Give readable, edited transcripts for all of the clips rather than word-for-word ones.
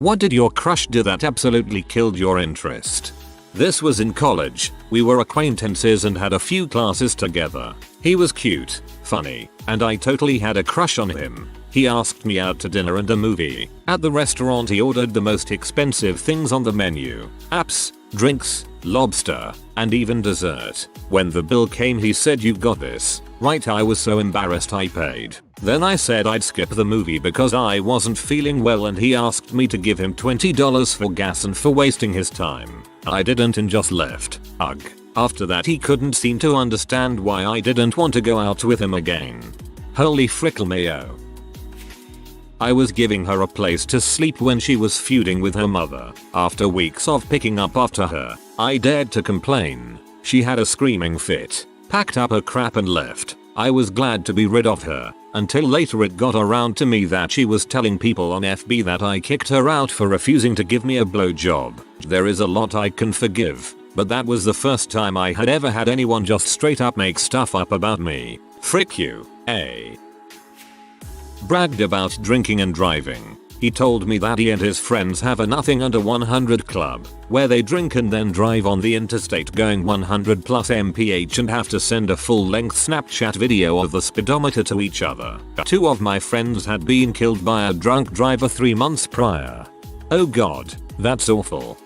What did your crush do that absolutely killed your interest? This was in college. We were acquaintances and had a few classes together. He was cute, funny, and I totally had a crush on him. He asked me out to dinner and a movie. At the restaurant he ordered the most expensive things on the menu. Apps, drinks, lobster, and even dessert. When the bill came he said, "You got this, right?" I was so embarrassed I paid. Then I said I'd skip the movie because I wasn't feeling well and he asked me to give him $20 for gas and for wasting his time. I didn't and just left. Ugh. After that he couldn't seem to understand why I didn't want to go out with him again. Holy frickle mayo. I was giving her a place to sleep when she was feuding with her mother. After weeks of picking up after her, I dared to complain. She had a screaming fit, packed up her crap and left. I was glad to be rid of her, until later it got around to me that she was telling people on FB that I kicked her out for refusing to give me a blowjob. There is a lot I can forgive, but that was the first time I had ever had anyone just straight up make stuff up about me. Frick you, eh? Bragged about drinking and driving. He told me that he and his friends have a nothing under 100 club, where they drink and then drive on the interstate going 100 plus mph and have to send a full-length Snapchat video of the speedometer to each other. 2 of my friends had been killed by a drunk driver 3 months prior. Oh god, that's awful.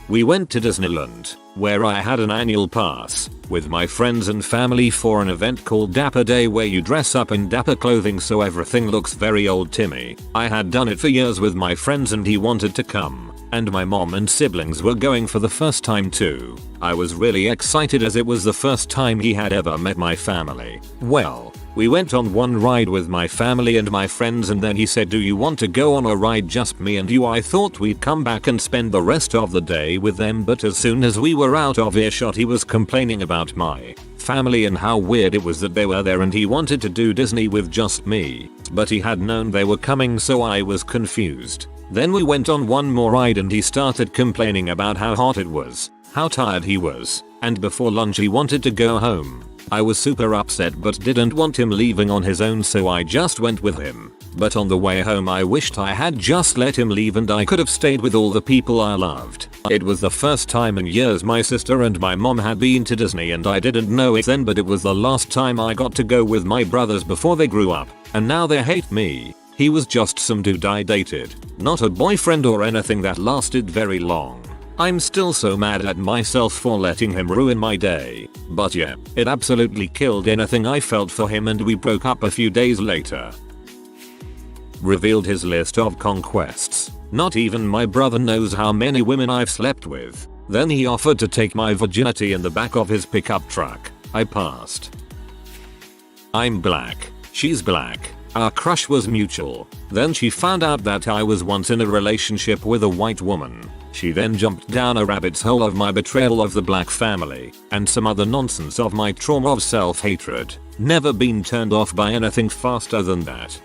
We went to Disneyland, where I had an annual pass, with my friends and family for an event called Dapper Day where you dress up in dapper clothing so everything looks very old timey. I had done it for years with my friends and he wanted to come, and my mom and siblings were going for the first time too. I was really excited as it was the first time he had ever met my family. Well, we went on one ride with my family and my friends and then he said, "Do you want to go on a ride just me and you?" I thought we'd come back and spend the rest of the day with them, but as soon as we were out of earshot he was complaining about my family and how weird it was that they were there and he wanted to do Disney with just me. But he had known they were coming so I was confused. Then we went on one more ride and he started complaining about how hot it was, how tired he was, and before lunch he wanted to go home. I was super upset but didn't want him leaving on his own so I just went with him. But on the way home I wished I had just let him leave and I could have stayed with all the people I loved. It was the first time in years my sister and my mom had been to Disney and I didn't know it then, but it was the last time I got to go with my brothers before they grew up, and now they hate me. He was just some dude I dated, not a boyfriend or anything that lasted very long. I'm still so mad at myself for letting him ruin my day. But yeah, it absolutely killed anything I felt for him and we broke up a few days later. Revealed his list of conquests. Not even my brother knows how many women I've slept with. Then he offered to take my virginity in the back of his pickup truck. I passed. I'm black. She's black. Our crush was mutual. Then she found out that I was once in a relationship with a white woman. She then jumped down a rabbit's hole of my betrayal of the black family, and some other nonsense of my trauma of self-hatred. Never been turned off by anything faster than that.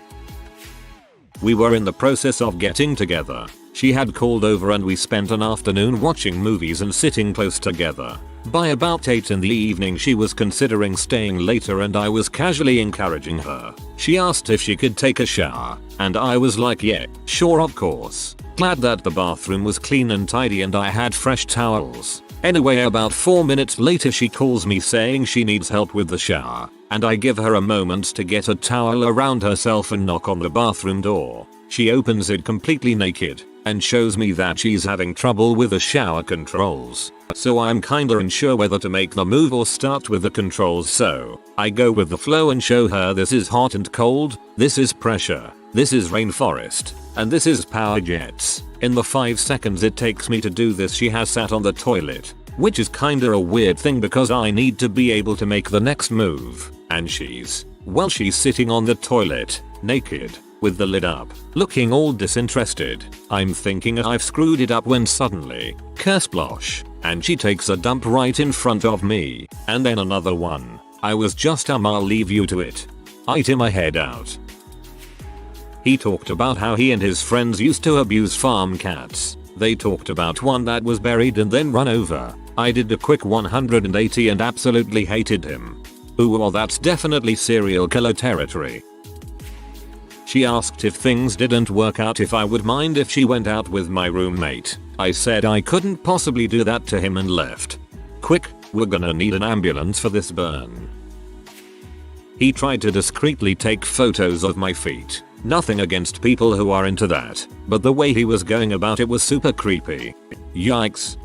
We were in the process of getting together. She had called over and we spent an afternoon watching movies and sitting close together. By about 8 in the evening she was considering staying later and I was casually encouraging her. She asked if she could take a shower, and I was like, yeah, sure, of course. Glad that the bathroom was clean and tidy and I had fresh towels. Anyway, about 4 minutes later she calls me saying she needs help with the shower, and I give her a moment to get a towel around herself and knock on the bathroom door. She opens it completely naked and shows me that she's having trouble with the shower controls. So I'm kinda unsure whether to make the move or start with the controls, so I go with the flow and show her this is hot and cold, this is pressure, this is rainforest, and this is power jets. In the 5 seconds it takes me to do this she has sat on the toilet, which is kinda a weird thing because I need to be able to make the next move, and she's sitting on the toilet, naked, with the lid up, looking all disinterested. I'm thinking I've screwed it up when suddenly, kersplosh, and she takes a dump right in front of me, and then another one. I was just I'll leave you to it. I tear my head out. He talked about how he and his friends used to abuse farm cats. They talked about one that was buried and then run over. I did a quick 180 and absolutely hated him. Ooh, well, that's definitely serial killer territory. She asked if things didn't work out if I would mind if she went out with my roommate. I said I couldn't possibly do that to him and left. Quick, we're gonna need an ambulance for this burn. He tried to discreetly take photos of my feet. Nothing against people who are into that, but the way he was going about it was super creepy. Yikes.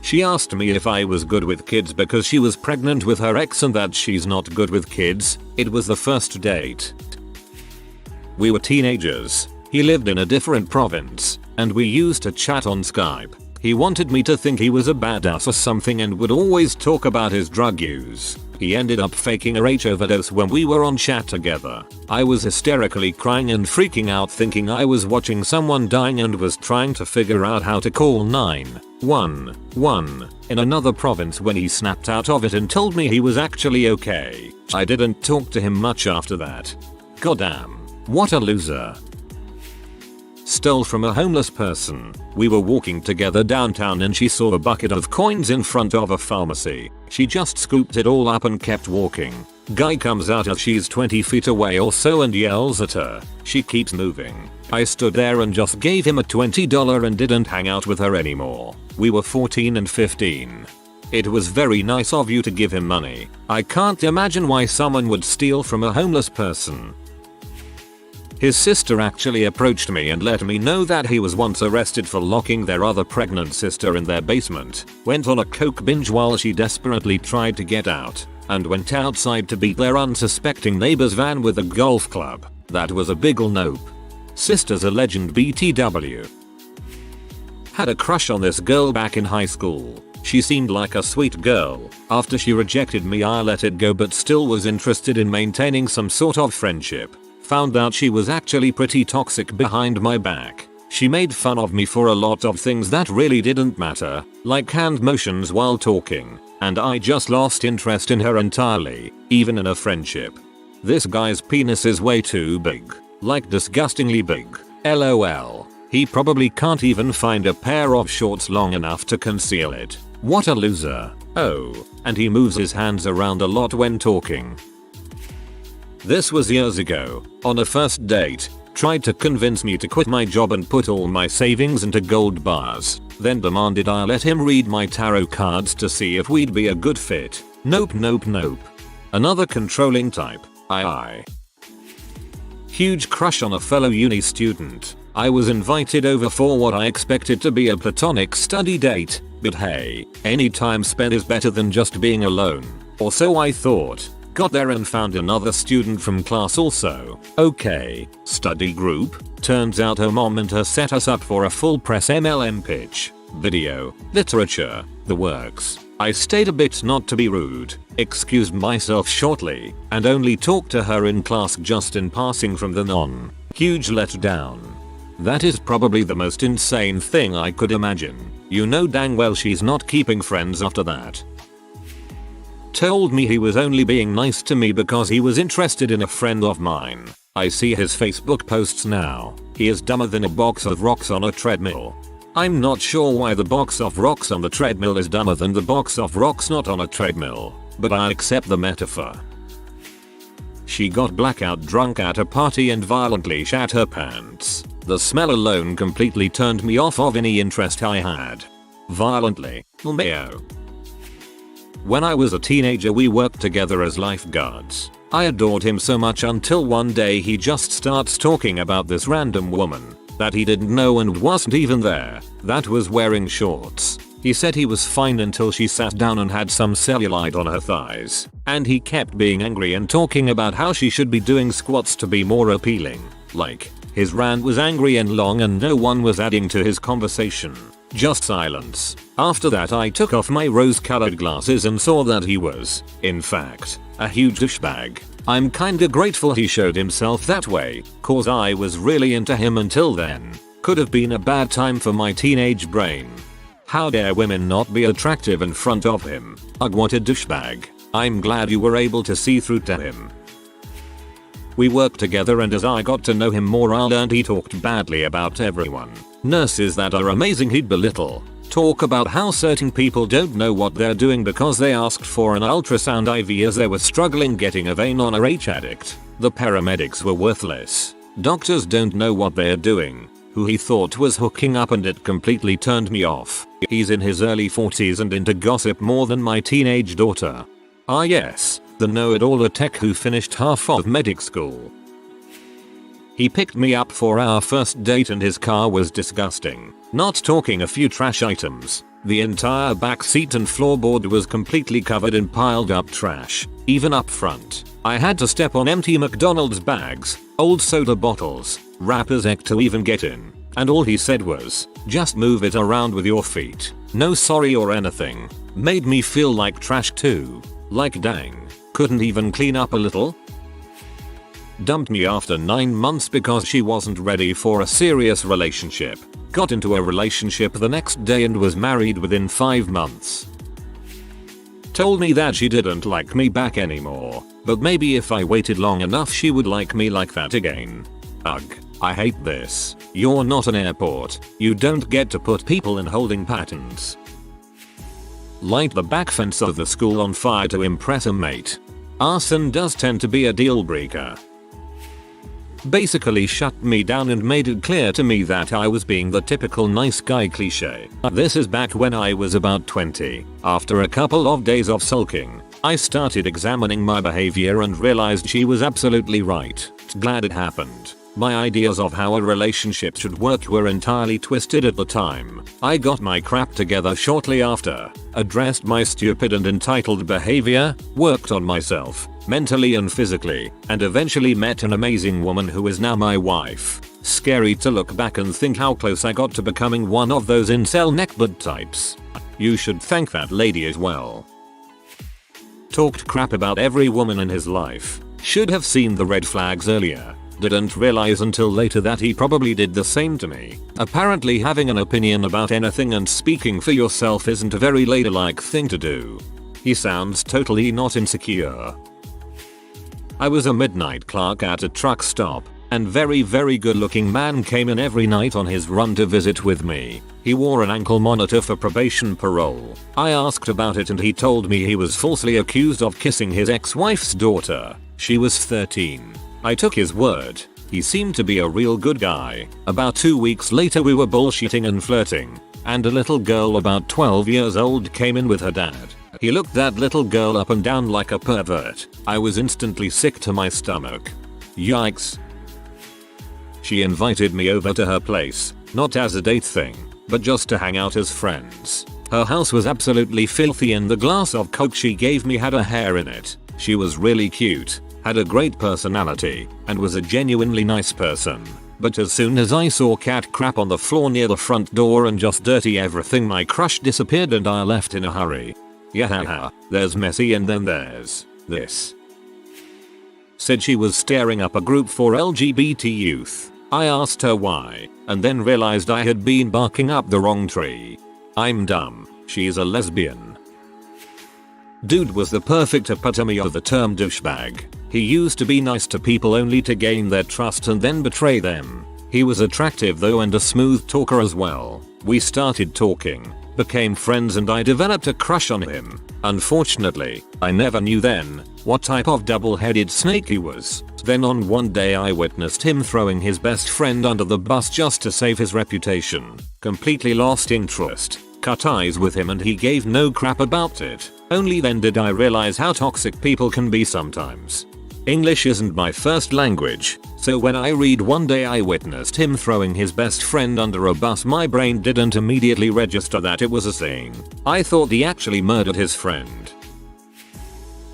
She asked me if I was good with kids because she was pregnant with her ex and that she's not good with kids. It was the first date. We were teenagers. He lived in a different province, and we used to chat on Skype. He wanted me to think he was a badass or something and would always talk about his drug use. He ended up faking a H overdose when we were on chat together. I was hysterically crying and freaking out thinking I was watching someone dying and was trying to figure out how to call 911 in another province when he snapped out of it and told me he was actually okay. I didn't talk to him much after that. Goddamn. What a loser. Stole from a homeless person. We were walking together downtown and she saw a bucket of coins in front of a pharmacy. She just scooped it all up and kept walking. Guy comes out as she's 20 feet away or so and yells at her. She keeps moving. I stood there and just gave him a $20 and didn't hang out with her anymore. We were 14 and 15. It was very nice of you to give him money. I can't imagine why someone would steal from a homeless person. His sister actually approached me and let me know that he was once arrested for locking their other pregnant sister in their basement, went on a coke binge while she desperately tried to get out, and went outside to beat their unsuspecting neighbor's van with a golf club. That was a big ol' nope. Sister's a legend BTW. Had a crush on this girl back in high school. She seemed like a sweet girl. After she rejected me I let it go but still was interested in maintaining some sort of friendship. Found out she was actually pretty toxic behind my back. She made fun of me for a lot of things that really didn't matter, like hand motions while talking, and I just lost interest in her entirely, even in a friendship. This guy's penis is way too big, like disgustingly big. LOL. He probably can't even find a pair of shorts long enough to conceal it. What a loser. Oh, and he moves his hands around a lot when talking. This was years ago. On a first date, tried to convince me to quit my job and put all my savings into gold bars, then demanded I let him read my tarot cards to see if we'd be a good fit. Nope. Another controlling type. I. Huge crush on a fellow uni student. I was invited over for what I expected to be a platonic study date, but hey, any time spent is better than just being alone. Or so I thought. Got there and found another student from class also. Okay, study group. Turns out her mom and her set us up for a full press MLM pitch. Video, literature, the works. I stayed a bit not to be rude, excused myself shortly, and only talked to her in class just in passing from then on. Huge letdown. That is probably the most insane thing I could imagine. You know dang well she's not keeping friends after that. Told me he was only being nice to me because he was interested in a friend of mine. I see his Facebook posts now. He is dumber than a box of rocks on a treadmill. I'm not sure why the box of rocks on the treadmill is dumber than the box of rocks not on a treadmill, but I accept the metaphor. She got blackout drunk at a party and violently shat her pants. The smell alone completely turned me off of any interest I had. Violently. LMAO. When I was a teenager we worked together as lifeguards. I adored him so much until one day he just starts talking about this random woman that he didn't know and wasn't even there, that was wearing shorts. He said he was fine until she sat down and had some cellulite on her thighs, and he kept being angry and talking about how she should be doing squats to be more appealing. Like, his rant was angry and long and no one was adding to his conversation. Just silence. After that I took off my rose-colored glasses and saw that he was, in fact, a huge douchebag. I'm kinda grateful he showed himself that way, cause I was really into him until then. Could have been a bad time for my teenage brain. How dare women not be attractive in front of him. Ugh, what a douchebag. I'm glad you were able to see through to him. We worked together and as I got to know him more I learned he talked badly about everyone. Nurses that are amazing he'd belittle. Talk about how certain people don't know what they're doing because they asked for an ultrasound IV as they were struggling getting a vein on a H addict. The paramedics were worthless. Doctors don't know what they're doing. Who he thought was hooking up, and it completely turned me off. He's in his early 40s and into gossip more than my teenage daughter. Ah yes, the know-it-all tech who finished half of medic school. He picked me up for our first date and his car was disgusting. Not talking a few trash items. The entire back seat and floorboard was completely covered in piled up trash. Even up front, I had to step on empty McDonald's bags, old soda bottles, wrappers to even get in. And all he said was, just move it around with your feet. No sorry or anything. Made me feel like trash too. Like dang, couldn't even clean up a little? Dumped me after 9 months because she wasn't ready for a serious relationship. Got into a relationship the next day and was married within 5 months. Told me that she didn't like me back anymore, but maybe if I waited long enough she would like me like that again. Ugh, I hate this. You're not an airport. You don't get to put people in holding patterns. Light the back fence of the school on fire to impress a mate. Arson does tend to be a deal breaker. Basically shut me down and made it clear to me that I was being the typical nice guy cliche. This is back when I was about 20. After a couple of days of sulking, I started examining my behavior and realized she was absolutely right. Glad it happened. My ideas of how a relationship should work were entirely twisted at the time. I got my crap together shortly after, addressed my stupid and entitled behavior, worked on myself, mentally and physically, and eventually met an amazing woman who is now my wife. Scary to look back and think how close I got to becoming one of those incel neckbud types. You should thank that lady as well. Talked crap about every woman in his life. Should have seen the red flags earlier. Didn't realize until later that he probably did the same to me. Apparently having an opinion about anything and speaking for yourself isn't a very ladylike thing to do. He sounds totally not insecure. I was a midnight clerk at a truck stop, and very good looking man came in every night on his run to visit with me. He wore an ankle monitor for probation parole. I asked about it and he told me he was falsely accused of kissing his ex-wife's daughter. She was 13. I took his word. He seemed to be a real good guy. About 2 weeks later we were bullshitting and flirting, and a little girl about 12 years old came in with her dad. He looked that little girl up and down like a pervert. I was instantly sick to my stomach. Yikes. She invited me over to her place, not as a date thing, but just to hang out as friends. Her house was absolutely filthy and the glass of Coke she gave me had a hair in it. She was really cute, had a great personality, and was a genuinely nice person. But as soon as I saw cat crap on the floor near the front door and just dirty everything, my crush disappeared and I left in a hurry. Yeah, there's messy and then there's this. Said she was staring up a group for LGBT youth. I asked her why, and then realized I had been barking up the wrong tree. I'm dumb. She's a lesbian. Dude was the perfect epitome of the term douchebag. He used to be nice to people only to gain their trust and then betray them. He was attractive though and a smooth talker as well. We started talking, became friends, and I developed a crush on him. Unfortunately, I never knew then what type of double-headed snake he was. Then on one day I witnessed him throwing his best friend under the bus just to save his reputation. Completely lost interest, cut ties with him, and he gave no crap about it. Only then did I realize how toxic people can be sometimes. English isn't my first language, so when I read one day I witnessed him throwing his best friend under a bus, my brain didn't immediately register that it was a thing. I thought he actually murdered his friend.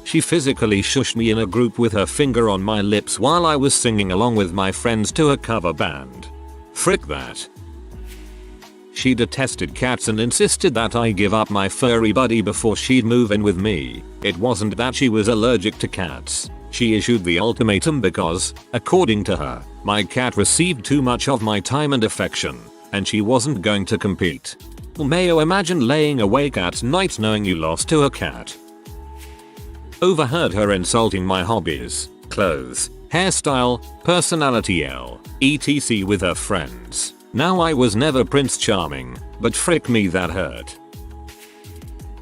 She physically shushed me in a group with her finger on my lips while I was singing along with my friends to a cover band. Frick that. She detested cats and insisted that I give up my furry buddy before she'd move in with me. It wasn't that she was allergic to cats. She issued the ultimatum because, according to her, my cat received too much of my time and affection, and she wasn't going to compete. May you imagine laying awake at night knowing you lost to a cat. Overheard her insulting my hobbies, clothes, hairstyle, personality etc. with her friends. Now I was never Prince Charming, but frick me that hurt.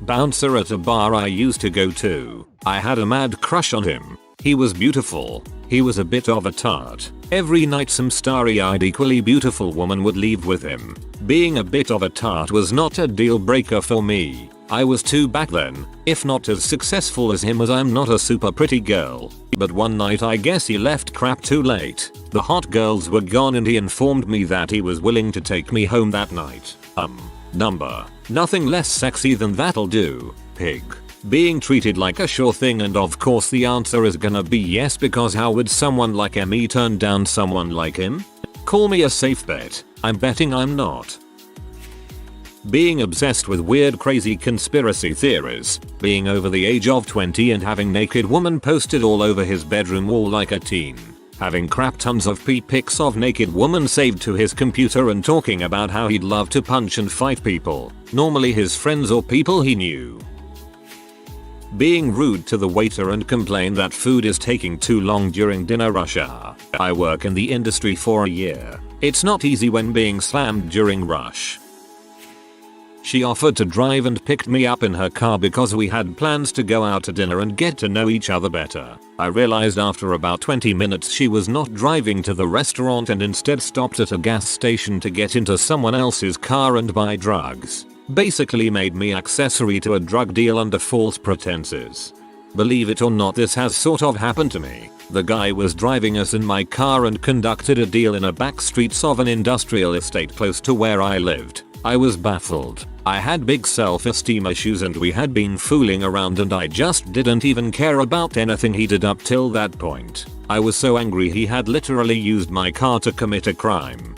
Bouncer at a bar I used to go to. I had a mad crush on him. He was beautiful, He was a bit of a tart. Every night some starry-eyed equally beautiful woman would leave with him. Being a bit of a tart was not a deal breaker for me. I was too back then, if not as successful as him as I'm not a super pretty girl. But one night I guess he left crap too late. The hot girls were gone and he informed me that he was willing to take me home that night. Number. Nothing less sexy than that'll do, pig. Being treated like a sure thing, and of course the answer is gonna be yes, because how would someone like me turn down someone like him? Call me a safe bet. I'm betting I'm not. Being obsessed with weird crazy conspiracy theories, being over the age of 20 and having naked woman posted all over his bedroom wall like a teen. Having crap tons of pics of naked woman saved to his computer and talking about how he'd love to punch and fight people, normally his friends or people he knew. Being rude to the waiter and complain that food is taking too long during dinner rush hour. I work in the industry for a year. It's not easy when being slammed during rush. She offered to drive and picked me up in her car because we had plans to go out to dinner and get to know each other better. I realized after about 20 minutes she was not driving to the restaurant and instead stopped at a gas station to get into someone else's car and buy drugs. Basically made me accessory to a drug deal under false pretenses. Believe it or not, this has sort of happened to me. The guy was driving us in my car and conducted a deal in a back streets of an industrial estate close to where I lived. I was baffled. I had big self-esteem issues and we had been fooling around and I just didn't even care about anything he did up till that point. I was so angry he had literally used my car to commit a crime.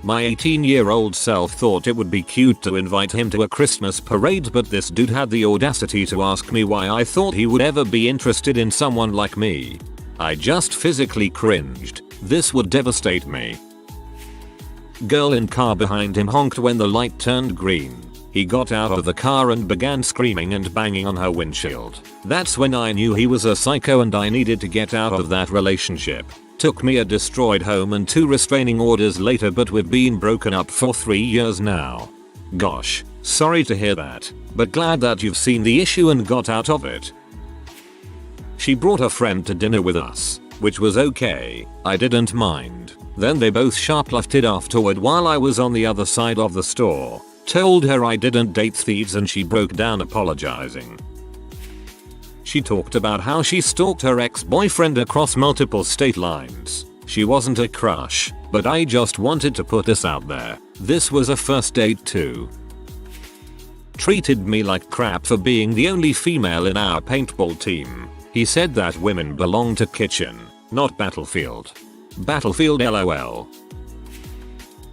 My 18-year-old self thought it would be cute to invite him to a Christmas parade, but this dude had the audacity to ask me why I thought he would ever be interested in someone like me. I just physically cringed. This would devastate me. Girl in car behind him honked when the light turned green. He got out of the car and began screaming and banging on her windshield. That's when I knew he was a psycho and I needed to get out of that relationship. Took me a destroyed home and 2 restraining orders later, but we've been broken up for 3 years now. Gosh, sorry to hear that, but glad that you've seen the issue and got out of it. She brought a friend to dinner with us, which was okay, I didn't mind. Then they both shoplifted afterward while I was on the other side of the store. Told her I didn't date thieves and she broke down apologizing. She talked about how she stalked her ex-boyfriend across multiple state lines. She wasn't a crush, but I just wanted to put this out there. This was a first date too. Treated me like crap for being the only female in our paintball team. He said that women belong to kitchen, not battlefield. Battlefield LOL.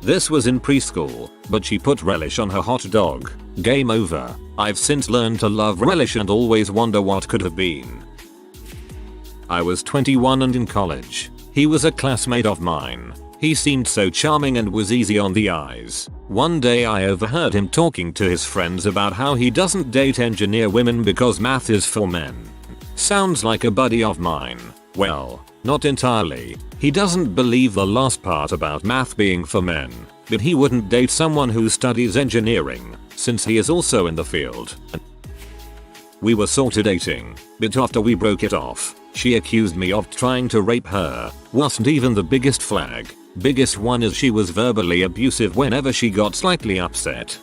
This was in preschool, but she put relish on her hot dog. Game over. I've since learned to love relish and always wonder what could have been. I was 21 and in college. He was a classmate of mine. He seemed so charming and was easy on the eyes. One day I overheard him talking to his friends about how he doesn't date engineer women because math is for men. Sounds like a buddy of mine. Well, not entirely. He doesn't believe the last part about math being for men, but he wouldn't date someone who studies engineering, since he is also in the field. We were sorta dating, but after we broke it off, she accused me of trying to rape her. Wasn't even the biggest flag. Biggest one is she was verbally abusive whenever she got slightly upset.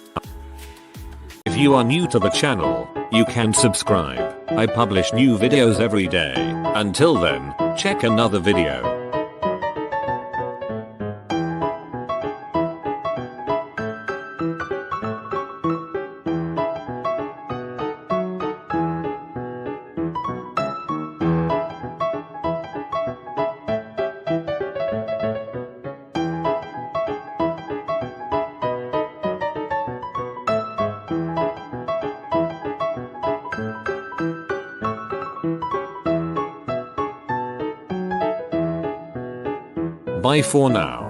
If you are new to the channel, you can subscribe. I publish new videos every day. Until then, check another video. Bye for now.